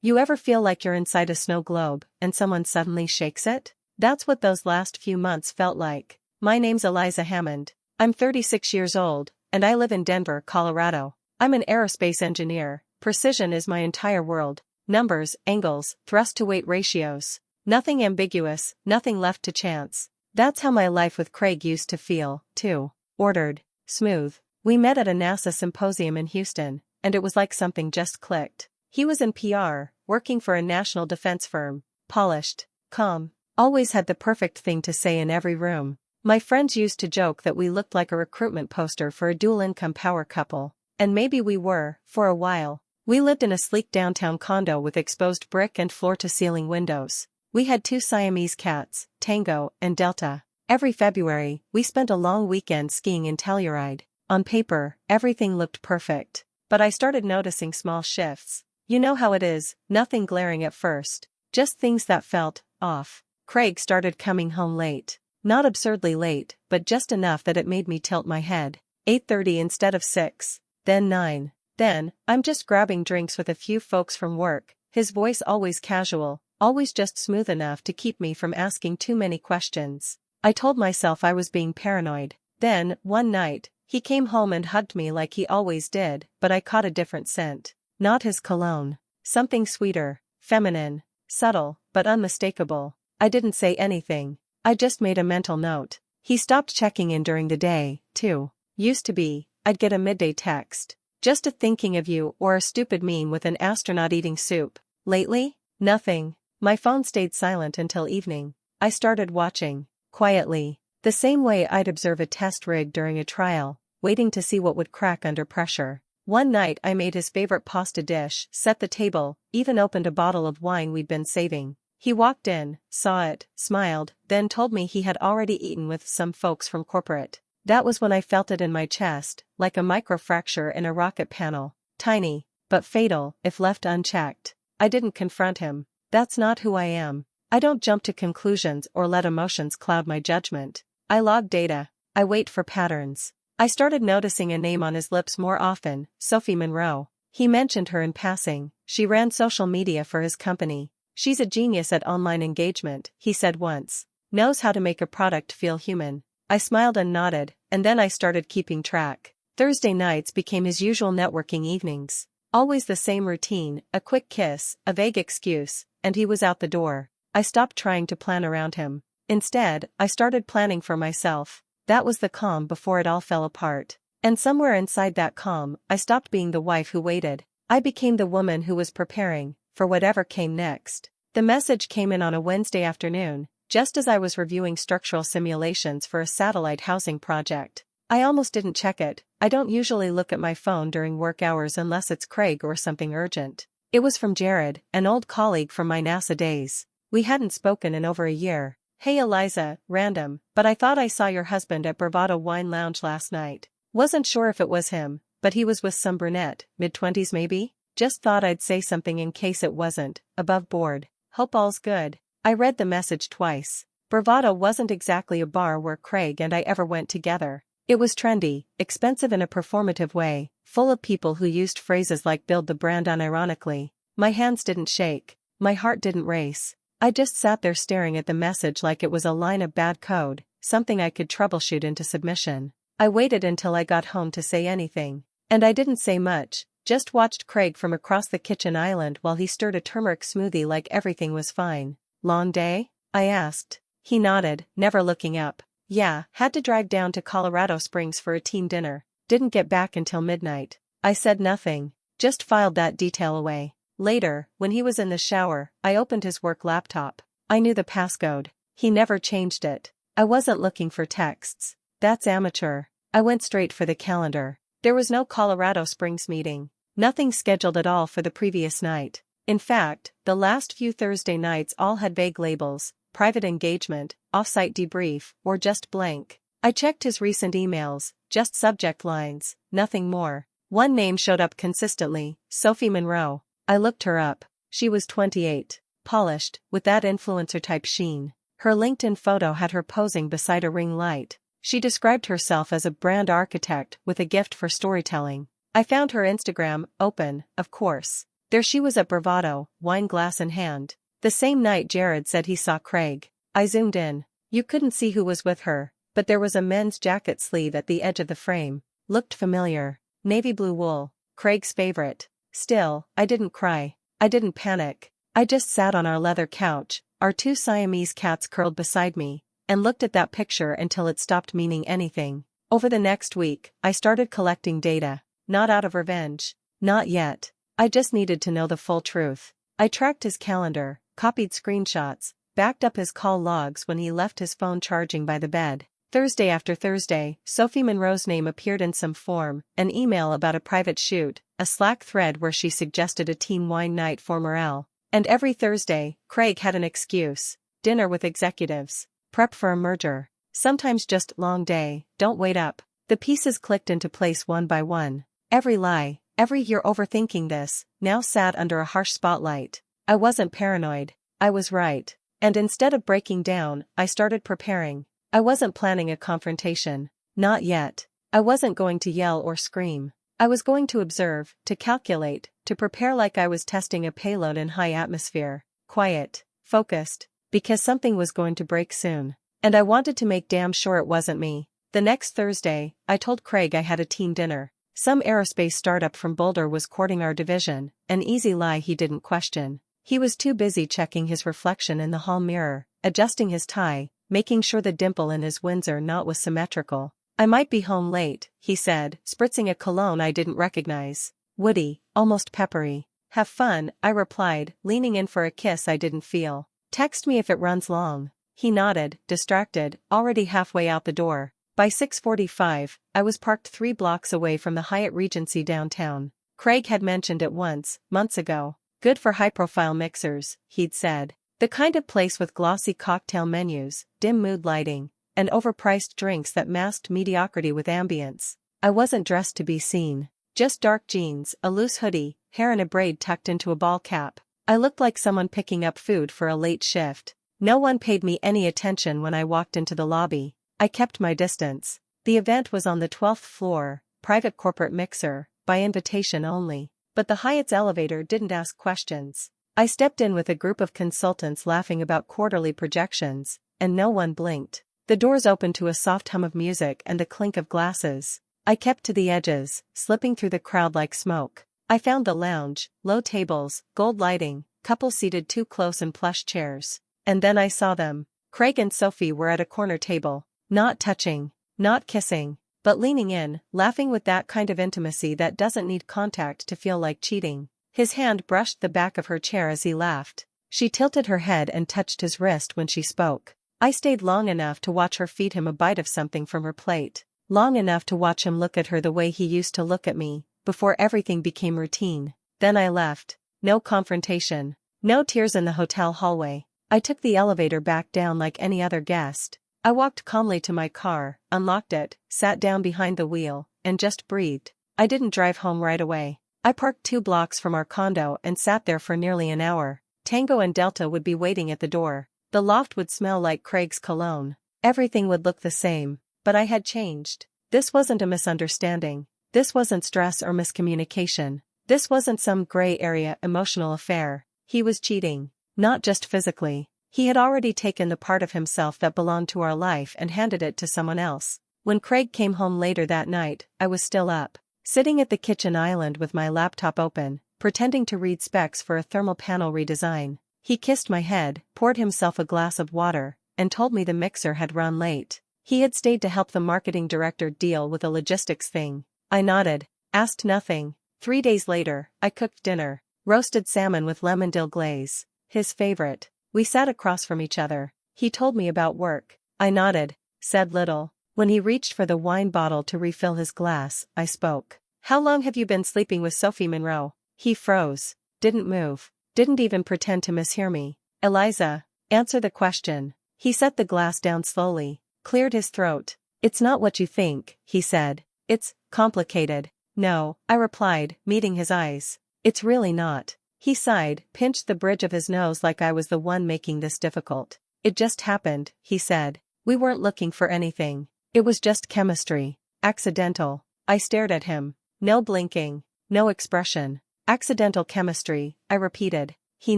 You ever feel like you're inside a snow globe and someone suddenly shakes it? That's what those last few months felt like. My name's Eliza Hammond. I'm 36 years old, and I live in Denver, Colorado. I'm an aerospace engineer. Precision is my entire world. Numbers, angles, thrust-to-weight ratios. Nothing ambiguous, nothing left to chance. That's how my life with Craig used to feel, too. Ordered. Smooth. We met at a NASA symposium in Houston, and it was like something just clicked. He was in PR, working for a national defense firm. Polished. Calm. Always had the perfect thing to say in every room. My friends used to joke that we looked like a recruitment poster for a dual-income power couple. And maybe we were, for a while. We lived in a sleek downtown condo with exposed brick and floor-to-ceiling windows. We had 2 Siamese cats, Tango and Delta. Every February, we spent a long weekend skiing in Telluride. On paper, everything looked perfect. But I started noticing small shifts. You know how it is, nothing glaring at first. Just things that felt off. Craig started coming home late. Not absurdly late, but just enough that it made me tilt my head. 8:30 instead of 6. Then 9. Then, I'm just grabbing drinks with a few folks from work, his voice always casual, always just smooth enough to keep me from asking too many questions. I told myself I was being paranoid. Then, one night, he came home and hugged me like he always did, but I caught a different scent. Not his cologne. Something sweeter, feminine, subtle, but unmistakable. I didn't say anything. I just made a mental note. He stopped checking in during the day, too. Used to be, I'd get a midday text. Just a thinking of you or a stupid meme with an astronaut eating soup. Lately? Nothing. My phone stayed silent until evening. I started watching. Quietly. The same way I'd observe a test rig during a trial, waiting to see what would crack under pressure. One night I made his favorite pasta dish, set the table, even opened a bottle of wine we'd been saving. He walked in, saw it, smiled, then told me he had already eaten with some folks from corporate. That was when I felt it in my chest, like a microfracture in a rocket panel. Tiny, but fatal, if left unchecked. I didn't confront him. That's not who I am. I don't jump to conclusions or let emotions cloud my judgment. I log data. I wait for patterns. I started noticing a name on his lips more often, Sophie Monroe. He mentioned her in passing. She ran social media for his company. She's a genius at online engagement, he said once. Knows how to make a product feel human. I smiled and nodded, and then I started keeping track. Thursday nights became his usual networking evenings. Always the same routine, a quick kiss, a vague excuse, and he was out the door. I stopped trying to plan around him. Instead, I started planning for myself. That was the calm before it all fell apart. And somewhere inside that calm, I stopped being the wife who waited. I became the woman who was preparing for whatever came next. The message came in on a Wednesday afternoon, just as I was reviewing structural simulations for a satellite housing project. I almost didn't check it. I don't usually look at my phone during work hours unless it's Craig or something urgent. It was from Jared, an old colleague from my NASA days. We hadn't spoken in over a year. Hey Eliza, random, but I thought I saw your husband at Bravado Wine Lounge last night. Wasn't sure if it was him, but he was with some brunette, mid-20s maybe? Just thought I'd say something in case it wasn't. Above board. Hope all's good. I read the message twice. Bravado wasn't exactly a bar where Craig and I ever went together. It was trendy, expensive in a performative way, full of people who used phrases like build the brand unironically. My hands didn't shake. My heart didn't race. I just sat there staring at the message like it was a line of bad code, something I could troubleshoot into submission. I waited until I got home to say anything. And I didn't say much, just watched Craig from across the kitchen island while he stirred a turmeric smoothie like everything was fine. Long day? I asked. He nodded, never looking up. Yeah, had to drive down to Colorado Springs for a team dinner. Didn't get back until midnight. I said nothing, just filed that detail away. Later, when he was in the shower, I opened his work laptop. I knew the passcode. He never changed it. I wasn't looking for texts. That's amateur. I went straight for the calendar. There was no Colorado Springs meeting. Nothing scheduled at all for the previous night. In fact, the last few Thursday nights all had vague labels, private engagement, off-site debrief, or just blank. I checked his recent emails, just subject lines, nothing more. One name showed up consistently, Sophie Monroe. I looked her up. She was 28, polished, with that influencer-type sheen. Her LinkedIn photo had her posing beside a ring light. She described herself as a brand architect with a gift for storytelling. I found her Instagram, open, of course. There she was at Bravado, wine glass in hand. The same night Jared said he saw Craig. I zoomed in. You couldn't see who was with her, but there was a men's jacket sleeve at the edge of the frame. Looked familiar. Navy blue wool. Craig's favorite. Still, I didn't cry. I didn't panic. I just sat on our leather couch, our two Siamese cats curled beside me, and looked at that picture until it stopped meaning anything. Over the next week, I started collecting data. Not out of revenge. Not yet. I just needed to know the full truth. I tracked his calendar, copied screenshots, backed up his call logs when he left his phone charging by the bed. Thursday after Thursday, Sophie Monroe's name appeared in some form, an email about a private shoot, a Slack thread where she suggested a teen wine night for morale. And every Thursday, Craig had an excuse. Dinner with executives. Prep for a merger. Sometimes just long day, don't wait up. The pieces clicked into place one by one. Every lie, every "you're overthinking this," now sat under a harsh spotlight. I wasn't paranoid. I was right. And instead of breaking down, I started preparing. I wasn't planning a confrontation. Not yet. I wasn't going to yell or scream. I was going to observe, to calculate, to prepare like I was testing a payload in high atmosphere. Quiet. Focused. Because something was going to break soon. And I wanted to make damn sure it wasn't me. The next Thursday, I told Craig I had a team dinner. Some aerospace startup from Boulder was courting our division, an easy lie he didn't question. He was too busy checking his reflection in the hall mirror, adjusting his tie, making sure the dimple in his Windsor knot was symmetrical. I might be home late, he said, spritzing a cologne I didn't recognize. Woody, almost peppery. Have fun, I replied, leaning in for a kiss I didn't feel. Text me if it runs long. He nodded, distracted, already halfway out the door. By 6:45, I was parked 3 blocks away from the Hyatt Regency downtown. Craig had mentioned it once, months ago. Good for high-profile mixers, he'd said. The kind of place with glossy cocktail menus, dim mood lighting, and overpriced drinks that masked mediocrity with ambience. I wasn't dressed to be seen. Just dark jeans, a loose hoodie, hair in a braid tucked into a ball cap. I looked like someone picking up food for a late shift. No one paid me any attention when I walked into the lobby. I kept my distance. The event was on the 12th floor, private corporate mixer, by invitation only. But the Hyatt's elevator didn't ask questions. I stepped in with a group of consultants laughing about quarterly projections, and no one blinked. The doors opened to a soft hum of music and the clink of glasses. I kept to the edges, slipping through the crowd like smoke. I found the lounge, low tables, gold lighting, couples seated too close in plush chairs. And then I saw them. Craig and Sophie were at a corner table. Not touching, not kissing, but leaning in, laughing with that kind of intimacy that doesn't need contact to feel like cheating. His hand brushed the back of her chair as he laughed. She tilted her head and touched his wrist when she spoke. I stayed long enough to watch her feed him a bite of something from her plate. Long enough to watch him look at her the way he used to look at me, before everything became routine. Then I left. No confrontation. No tears in the hotel hallway. I took the elevator back down like any other guest. I walked calmly to my car, unlocked it, sat down behind the wheel, and just breathed. I didn't drive home right away. I parked 2 blocks from our condo and sat there for nearly an hour. Tango and Delta would be waiting at the door. The loft would smell like Craig's cologne. Everything would look the same, but I had changed. This wasn't a misunderstanding. This wasn't stress or miscommunication. This wasn't some gray area emotional affair. He was cheating. Not just physically. He had already taken the part of himself that belonged to our life and handed it to someone else. When Craig came home later that night, I was still up, sitting at the kitchen island with my laptop open, pretending to read specs for a thermal panel redesign. He kissed my head, poured himself a glass of water, and told me the mixer had run late. He had stayed to help the marketing director deal with a logistics thing. I nodded, asked nothing. 3 days later, I cooked dinner. Roasted salmon with lemon dill glaze. His favorite. We sat across from each other. He told me about work. I nodded, said little. When he reached for the wine bottle to refill his glass, I spoke. How long have you been sleeping with Sophie Monroe? He froze. Didn't move. Didn't even pretend to mishear me. Eliza, answer the question. He set the glass down slowly, cleared his throat. It's not what you think, he said. It's complicated. No, I replied, meeting his eyes. It's really not. He sighed, pinched the bridge of his nose like I was the one making this difficult. It just happened, he said. We weren't looking for anything. It was just chemistry. Accidental. I stared at him. No blinking. No expression. Accidental chemistry, I repeated. He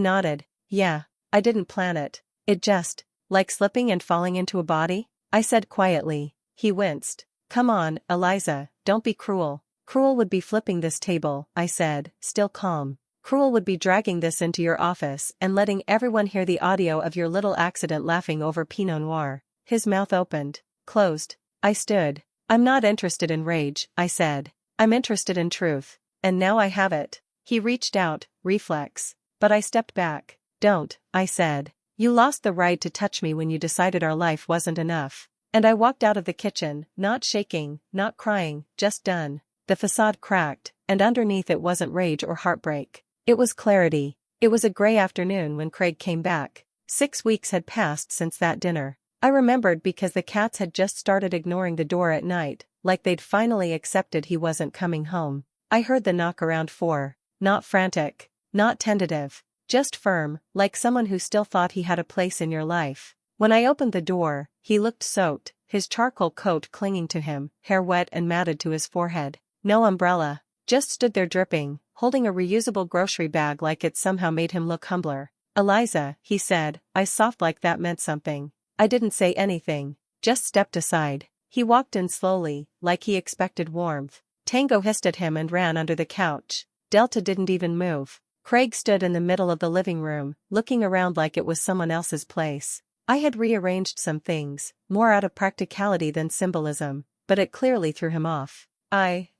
nodded. Yeah, I didn't plan it. It just, like slipping and falling into a body? I said quietly. He winced. Come on, Eliza, don't be cruel. Cruel would be flipping this table, I said, still calm. Cruel would be dragging this into your office and letting everyone hear the audio of your little accident laughing over Pinot Noir. His mouth opened, closed. I stood. I'm not interested in rage, I said. I'm interested in truth. And now I have it. He reached out, reflex. But I stepped back. Don't, I said. You lost the right to touch me when you decided our life wasn't enough. And I walked out of the kitchen, not shaking, not crying, just done. The facade cracked, and underneath it wasn't rage or heartbreak. It was clarity. It was a gray afternoon when Craig came back. 6 weeks had passed since that dinner. I remembered because the cats had just started ignoring the door at night, like they'd finally accepted he wasn't coming home. I heard the knock around 4. Not frantic, not tentative, just firm, like someone who still thought he had a place in your life. When I opened the door, he looked soaked, his charcoal coat clinging to him, hair wet and matted to his forehead. No umbrella, just stood there dripping, holding a reusable grocery bag like it somehow made him look humbler. Eliza, he said, eyes soft like that meant something. I didn't say anything, just stepped aside. He walked in slowly, like he expected warmth. Tango hissed at him and ran under the couch. Delta didn't even move. Craig stood in the middle of the living room, looking around like it was someone else's place. I had rearranged some things, more out of practicality than symbolism, but it clearly threw him off. I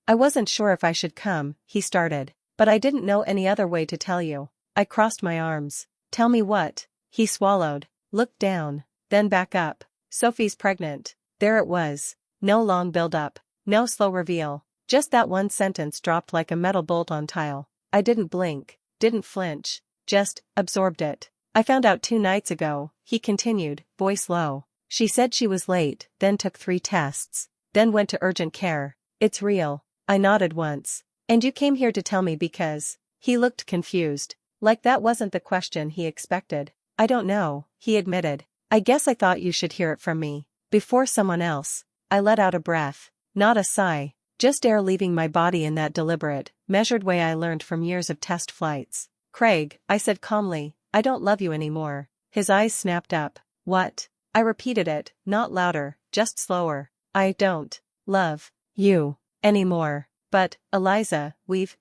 wasn't sure if I should come, he started, but I didn't know any other way to tell you. I crossed my arms. Tell me what? He swallowed, looked down, then back up. Sophie's pregnant. There it was. No long build-up, no slow reveal, just that one sentence dropped like a metal bolt on tile. I didn't blink, didn't flinch, just absorbed it. I found out 2 nights ago, he continued, voice low. She said she was late, then took 3 tests, then went to urgent care. It's real. I nodded once. And you came here to tell me because... He looked confused, like that wasn't the question he expected. I don't know, he admitted. I guess I thought you should hear it from me. Before someone else. I let out a breath. Not a sigh, just air leaving my body in that deliberate, measured way I learned from years of test flights. Craig, I said calmly, I don't love you anymore. His eyes snapped up. What? I repeated it, not louder, just slower. I don't love you anymore. But, Eliza,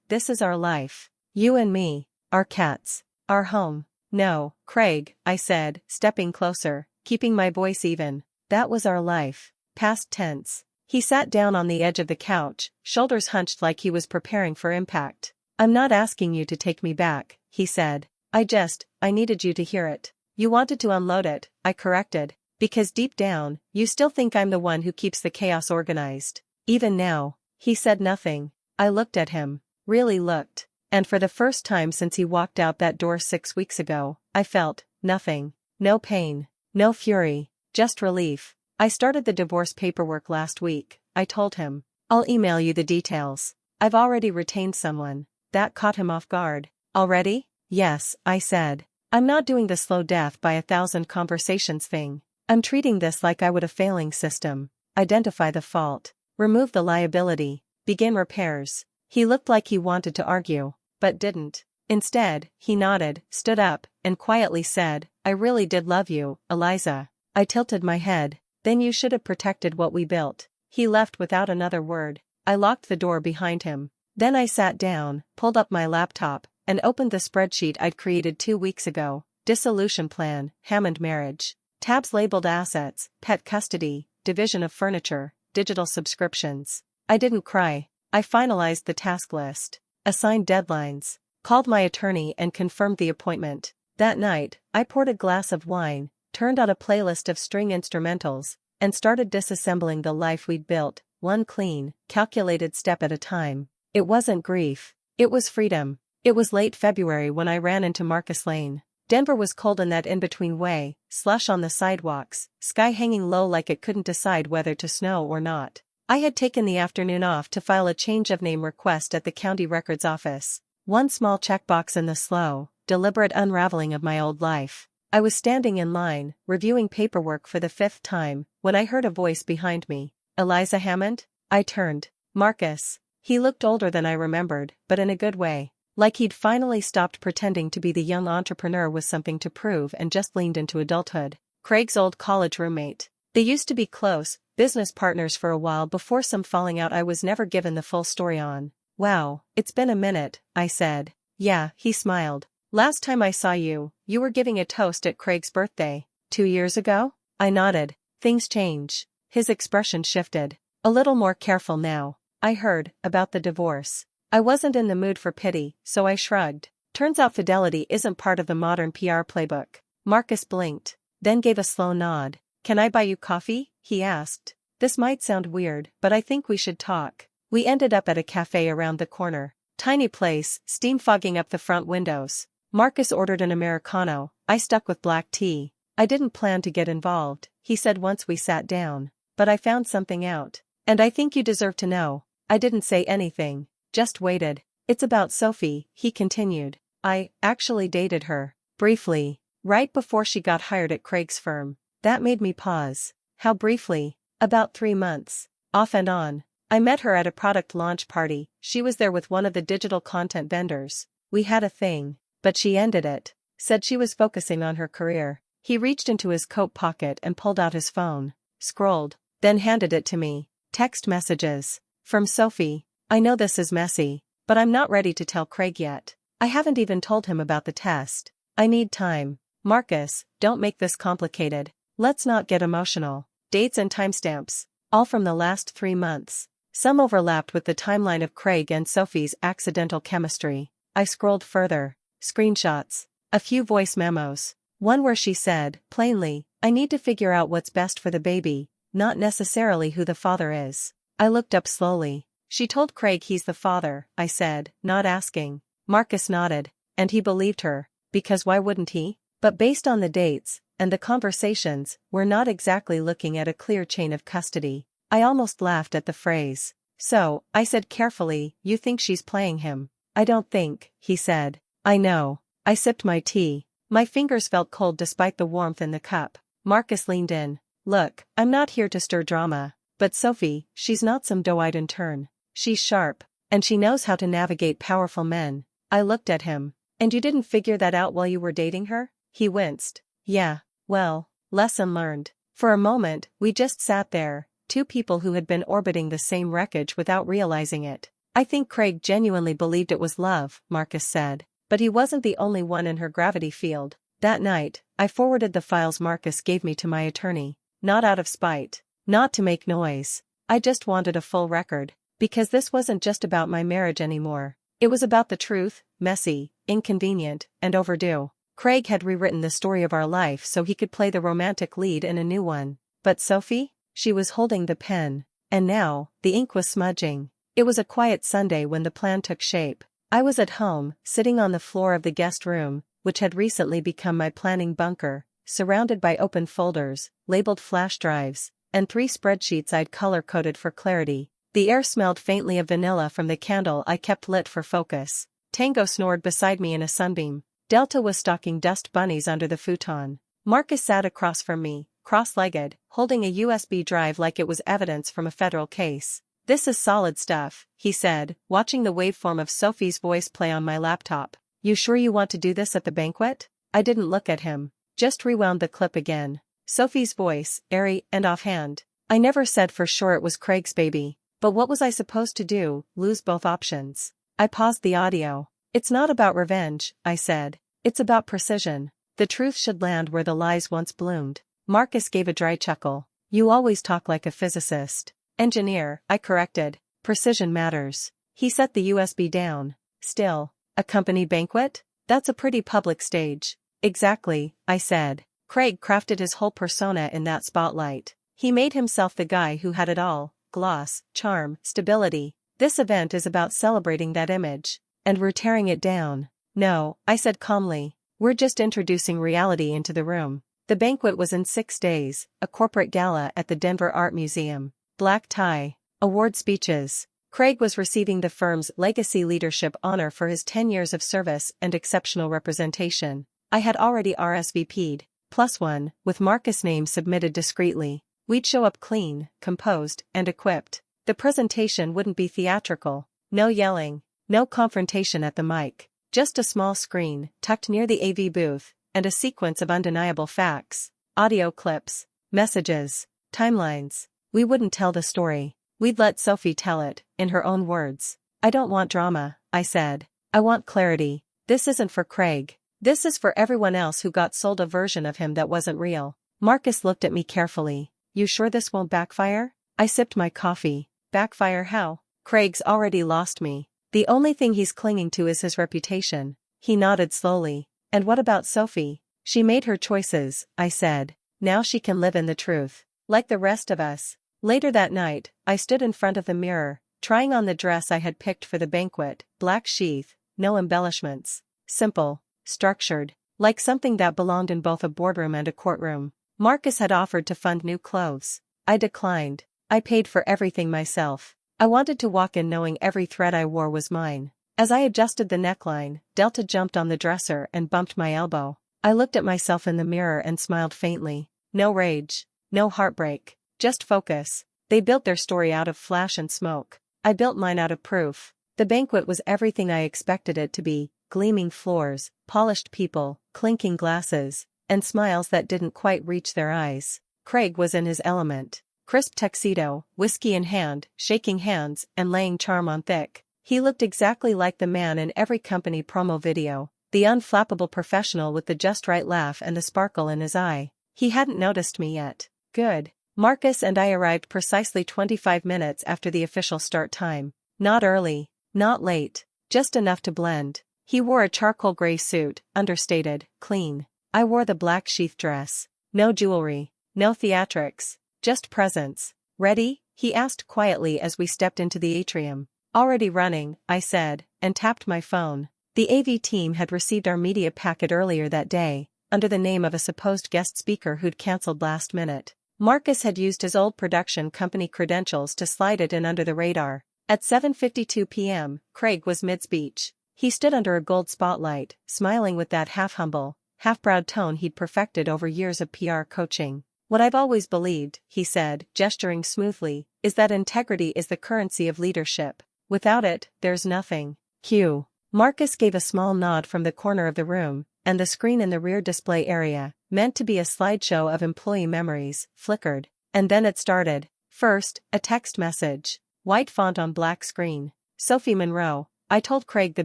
this is our life. You and me, our cats, our home. No, Craig, I said, stepping closer, keeping my voice even. That was our life. Past tense. He sat down on the edge of the couch, shoulders hunched like he was preparing for impact. I'm not asking you to take me back, he said. I needed you to hear it. You wanted to unload it, I corrected. Because deep down, you still think I'm the one who keeps the chaos organized. Even now. He said nothing. I looked at him. Really looked. And for the first time since he walked out that door 6 weeks ago, I felt nothing. No pain. No fury. Just relief. I started the divorce paperwork last week, I told him. I'll email you the details. I've already retained someone. That caught him off guard. Already? Yes, I said. I'm not doing the slow death by 1,000 conversations thing. I'm treating this like I would a failing system. Identify the fault. Remove the liability. Begin repairs. He looked like he wanted to argue, but didn't. Instead, he nodded, stood up, and quietly said, I really did love you, Eliza. I tilted my head. Then you should have protected what we built. He left without another word. I locked the door behind him. Then I sat down, pulled up my laptop, and opened the spreadsheet I'd created 2 weeks ago. Dissolution plan, Hammond marriage. Tabs labeled assets, pet custody, division of furniture, digital subscriptions. I didn't cry. I finalized the task list, assigned deadlines, called my attorney and confirmed the appointment. That night, I poured a glass of wine, turned on a playlist of string instrumentals, and started disassembling the life we'd built, one clean, calculated step at a time. It wasn't grief. It was freedom. It was late February when I ran into Marcus Lane. Denver was cold in that in-between way, slush on the sidewalks, sky hanging low like it couldn't decide whether to snow or not. I had taken the afternoon off to file a change of name request at the county records office. One small checkbox in the slow, deliberate unraveling of my old life. I was standing in line, reviewing paperwork for the 5th time, when I heard a voice behind me. Eliza Hammond? I turned. Marcus. He looked older than I remembered, but in a good way. Like he'd finally stopped pretending to be the young entrepreneur with something to prove and just leaned into adulthood. Craig's old college roommate. They used to be close, business partners for a while before some falling out I was never given the full story on. Wow, it's been a minute, I said. Yeah, he smiled. Last time I saw you, you were giving a toast at Craig's birthday. 2 years ago? I nodded. Things change. His expression shifted. A little more careful now. I heard about the divorce. I wasn't in the mood for pity, so I shrugged. Turns out fidelity isn't part of the modern PR playbook. Marcus blinked, then gave a slow nod. Can I buy you coffee? He asked. This might sound weird, but I think we should talk. We ended up at a cafe around the corner. Tiny place, steam fogging up the front windows. Marcus ordered an Americano. I stuck with black tea. I didn't plan to get involved, he said once we sat down. But I found something out. And I think you deserve to know. I didn't say anything, just waited. It's about Sophie, he continued. I actually dated her. Briefly. Right before she got hired at Craig's firm. That made me pause. How briefly? About 3 months. Off and on. I met her at a product launch party. She was there with one of the digital content vendors. We had a thing. But she ended it. Said she was focusing on her career. He reached into his coat pocket and pulled out his phone. Scrolled. Then handed it to me. Text messages. From Sophie. I know this is messy, but I'm not ready to tell Craig yet. I haven't even told him about the test. I need time. Marcus, don't make this complicated. Let's not get emotional. Dates and timestamps. All from the last 3 months. Some overlapped with the timeline of Craig and Sophie's accidental chemistry. I scrolled further. Screenshots. A few voice memos. One where she said, plainly, I need to figure out what's best for the baby, not necessarily who the father is. I looked up slowly. She told Craig he's the father, I said, not asking. Marcus nodded. And he believed her. Because why wouldn't he? But based on the dates, and the conversations, we're not exactly looking at a clear chain of custody. I almost laughed at the phrase. So, I said carefully, you think she's playing him? I don't think, he said. I know. I sipped my tea. My fingers felt cold despite the warmth in the cup. Marcus leaned in. Look, I'm not here to stir drama. But Sophie, she's not some doe-eyed intern. She's sharp. And she knows how to navigate powerful men. I looked at him. And you didn't figure that out while you were dating her? He winced. Yeah, well, lesson learned. For a moment, we just sat there, 2 people who had been orbiting the same wreckage without realizing it. I think Craig genuinely believed it was love, Marcus said. But he wasn't the only one in her gravity field. That night, I forwarded the files Marcus gave me to my attorney. Not out of spite. Not to make noise. I just wanted a full record. Because this wasn't just about my marriage anymore. It was about the truth, messy, inconvenient, and overdue. Craig had rewritten the story of our life so he could play the romantic lead in a new one. But Sophie? She was holding the pen. And now, the ink was smudging. It was a quiet Sunday when the plan took shape. I was at home, sitting on the floor of the guest room, which had recently become my planning bunker, surrounded by open folders, labeled flash drives, and 3 spreadsheets I'd color-coded for clarity. The air smelled faintly of vanilla from the candle I kept lit for focus. Tango snored beside me in a sunbeam. Delta was stalking dust bunnies under the futon. Marcus sat across from me, cross-legged, holding a USB drive like it was evidence from a federal case. This is solid stuff, he said, watching the waveform of Sophie's voice play on my laptop. You sure you want to do this at the banquet? I didn't look at him. Just rewound the clip again. Sophie's voice, airy and offhand. I never said for sure it was Craig's baby. But what was I supposed to do, lose both options? I paused the audio. It's not about revenge, I said. It's about precision. The truth should land where the lies once bloomed. Marcus gave a dry chuckle. You always talk like a physicist. Engineer, I corrected. Precision matters. He set the USB down. Still, a company banquet? That's a pretty public stage. Exactly, I said. Craig crafted his whole persona in that spotlight. He made himself the guy who had it all. Gloss, charm, stability. This event is about celebrating that image. And we're tearing it down. No, I said calmly. We're just introducing reality into the room. The banquet was in 6 days, a corporate gala at the Denver Art Museum. Black tie. Award speeches. Craig was receiving the firm's Legacy Leadership Honor for his 10 years of service and exceptional representation. I had already RSVP'd, +1, with Marcus' name submitted discreetly. We'd show up clean, composed, and equipped. The presentation wouldn't be theatrical. No yelling. No confrontation at the mic. Just a small screen, tucked near the AV booth, and a sequence of undeniable facts. Audio clips. Messages. Timelines. We wouldn't tell the story. We'd let Sophie tell it, in her own words. I don't want drama, I said. I want clarity. This isn't for Craig. This is for everyone else who got sold a version of him that wasn't real. Marcus looked at me carefully. You sure this won't backfire? I sipped my coffee. Backfire how? Craig's already lost me. The only thing he's clinging to is his reputation. He nodded slowly. And what about Sophie? She made her choices, I said. Now she can live in the truth. Like the rest of us. Later that night, I stood in front of the mirror, trying on the dress I had picked for the banquet, black sheath, no embellishments. Simple, structured, like something that belonged in both a boardroom and a courtroom. Marcus had offered to fund new clothes. I declined. I paid for everything myself. I wanted to walk in knowing every thread I wore was mine. As I adjusted the neckline, Delta jumped on the dresser and bumped my elbow. I looked at myself in the mirror and smiled faintly. No rage. No heartbreak. Just focus. They built their story out of flash and smoke. I built mine out of proof. The banquet was everything I expected it to be. Gleaming floors, polished people, clinking glasses, and smiles that didn't quite reach their eyes. Craig was in his element. Crisp tuxedo, whiskey in hand, shaking hands, and laying charm on thick. He looked exactly like the man in every company promo video, the unflappable professional with the just right laugh and the sparkle in his eye. He hadn't noticed me yet. Good. Marcus and I arrived precisely 25 minutes after the official start time. Not early, not late, just enough to blend. He wore a charcoal gray suit, understated, clean. I wore the black sheath dress. No jewelry, no theatrics, just presence. Ready? He asked quietly as we stepped into the atrium. Already running, I said, and tapped my phone. The AV team had received our media packet earlier that day, under the name of a supposed guest speaker who'd cancelled last minute. Marcus had used his old production company credentials to slide it in under the radar. At 7:52 p.m., Craig was mid-speech. He stood under a gold spotlight, smiling with that half-humble, half-proud tone he'd perfected over years of PR coaching. What I've always believed, he said, gesturing smoothly, is that integrity is the currency of leadership. Without it, there's nothing. Cue. Marcus gave a small nod from the corner of the room, and the screen in the rear display area, meant to be a slideshow of employee memories, flickered. And then it started. First, a text message. White font on black screen. Sophie Monroe. I told Craig the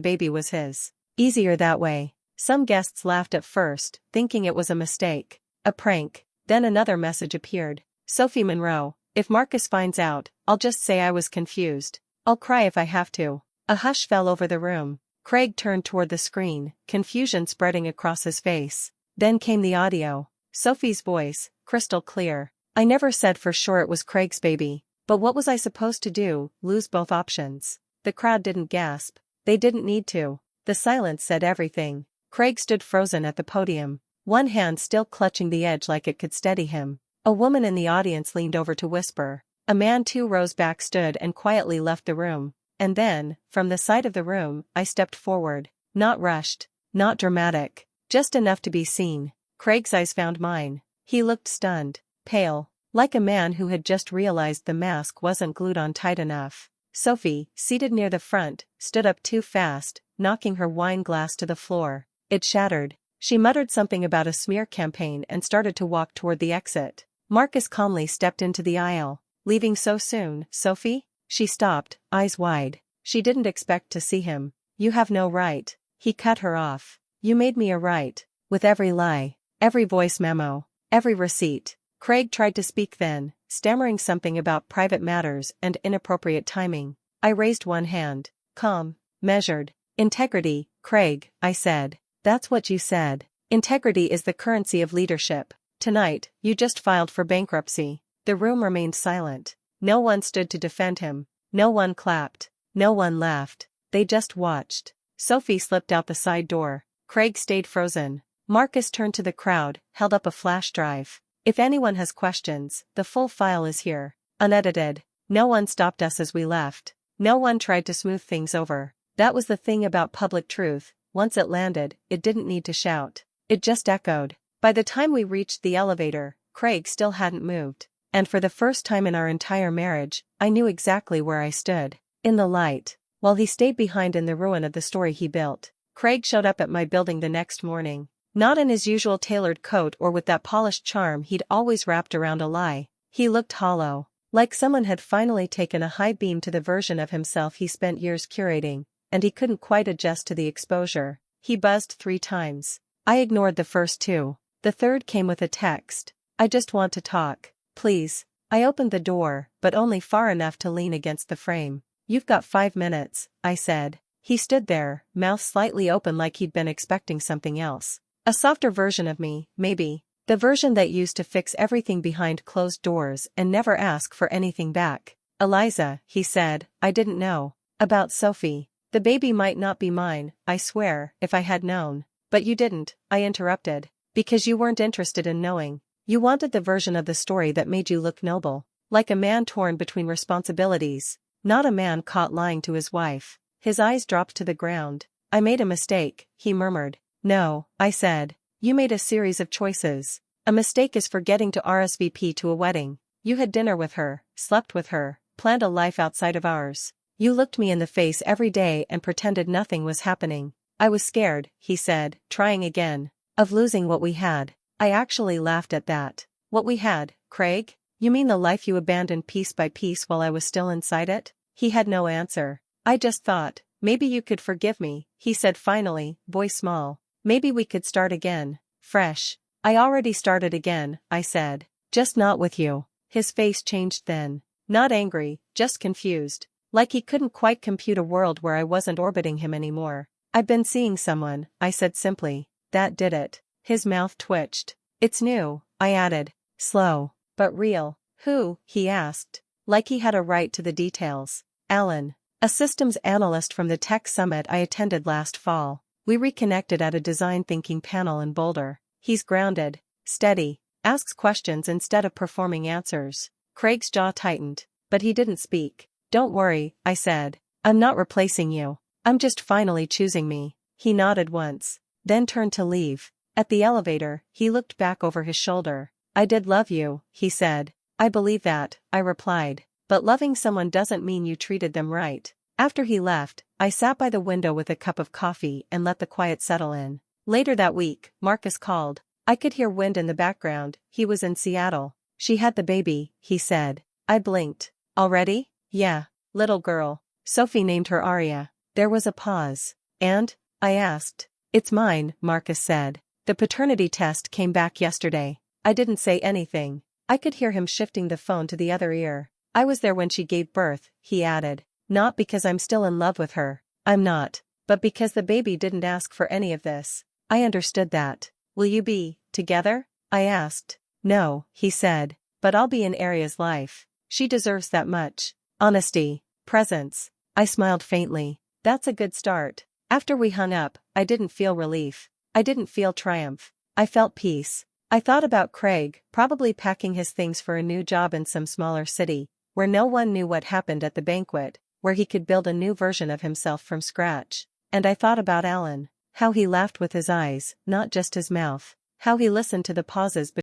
baby was his. Easier that way. Some guests laughed at first, thinking it was a mistake. A prank. Then another message appeared. Sophie Monroe. If Marcus finds out, I'll just say I was confused. I'll cry if I have to. A hush fell over the room. Craig turned toward the screen, confusion spreading across his face. Then came the audio. Sophie's voice, crystal clear. I never said for sure it was Craig's baby. But what was I supposed to do, lose both options? The crowd didn't gasp. They didn't need to. The silence said everything. Craig stood frozen at the podium, one hand still clutching the edge like it could steady him. A woman in the audience leaned over to whisper. A man 2 rows back stood and quietly left the room. And then, from the side of the room, I stepped forward. Not rushed, not dramatic, just enough to be seen. Craig's eyes found mine. He looked stunned, pale, like a man who had just realized the mask wasn't glued on tight enough. Sophie, seated near the front, stood up too fast, knocking her wine glass to the floor. It shattered. She muttered something about a smear campaign and started to walk toward the exit. Marcus calmly stepped into the aisle. Leaving so soon, Sophie? She stopped, eyes wide. She didn't expect to see him. You have no right. He cut her off. You made me a right. With every lie, every voice memo, every receipt. Craig tried to speak then, stammering something about private matters and inappropriate timing. I raised one hand. Calm, measured. Integrity, Craig, I said. That's what you said. Integrity is the currency of leadership. Tonight, you just filed for bankruptcy. The room remained silent. No one stood to defend him. No one clapped. No one laughed. They just watched. Sophie slipped out the side door. Craig stayed frozen. Marcus turned to the crowd, held up a flash drive. If anyone has questions, the full file is here. Unedited. No one stopped us as we left. No one tried to smooth things over. That was the thing about public truth. Once it landed, it didn't need to shout. It just echoed. By the time we reached the elevator, Craig still hadn't moved. And for the first time in our entire marriage, I knew exactly where I stood. In the light. while he stayed behind in the ruin of the story he built. Craig showed up at my building the next morning. Not in his usual tailored coat or with that polished charm he'd always wrapped around a lie. He looked hollow, like someone had finally taken a high beam to the version of himself he spent years curating, and he couldn't quite adjust to the exposure. He buzzed 3 times. I ignored the first 2. The third came with a text. "I just want to talk, please." I opened the door, but only far enough to lean against the frame. "You've got 5 minutes," I said. He stood there, mouth slightly open like he'd been expecting something else. A softer version of me, maybe. The version that used to fix everything behind closed doors and never ask for anything back. "Eliza," he said, "I didn't know about Sophie. The baby might not be mine, I swear, if I had known." "But you didn't," I interrupted. "Because you weren't interested in knowing. You wanted the version of the story that made you look noble, like a man torn between responsibilities, not a man caught lying to his wife." His eyes dropped to the ground. "I made a mistake," he murmured. "No," I said. "You made a series of choices. A mistake is forgetting to RSVP to a wedding. You had dinner with her, slept with her, planned a life outside of ours. You looked me in the face every day and pretended nothing was happening." "I was scared," he said, trying again, "of losing what we had." I actually laughed at that. "What we had, Craig? You mean the life you abandoned piece by piece while I was still inside it?" He had no answer. "I just thought, maybe you could forgive me," he said finally, voice small. "Maybe we could start again, fresh." "I already started again," I said. "Just not with you." His face changed then. Not angry, just confused. Like he couldn't quite compute a world where I wasn't orbiting him anymore. "I've been seeing someone," I said simply. "That did it." His mouth twitched. "It's new," I added. "Slow, but real." "Who?" he asked. Like he had a right to the details. "Alan. A systems analyst from the tech summit I attended last fall. We reconnected at a design thinking panel in Boulder. He's grounded, steady, asks questions instead of performing answers." Craig's jaw tightened, but he didn't speak. "Don't worry," I said. "I'm not replacing you. I'm just finally choosing me." He nodded once, then turned to leave. At the elevator, he looked back over his shoulder. "I did love you," he said. "I believe that," I replied. "But loving someone doesn't mean you treated them right." After he left, I sat by the window with a cup of coffee and let the quiet settle in. Later that week, Marcus called. I could hear wind in the background. He was in Seattle. "She had the baby," he said. I blinked. "Already?" "Yeah. Little girl. Sophie named her Aria." There was a pause. "And?" I asked. "It's mine," Marcus said. "The paternity test came back yesterday." I didn't say anything. I could hear him shifting the phone to the other ear. "I was there when she gave birth," he added. "Not because I'm still in love with her. I'm not. But because the baby didn't ask for any of this." I understood that. "Will you be together?" I asked. "No," he said. "But I'll be in Aria's life. She deserves that much. Honesty. Presence." I smiled faintly. "That's a good start." After we hung up, I didn't feel relief. I didn't feel triumph. I felt peace. I thought about Craig, probably packing his things for a new job in some smaller city, where no one knew what happened at the banquet, where he could build a new version of himself from scratch. And I thought about Alan. How he laughed with his eyes, not just his mouth. How he listened to the pauses between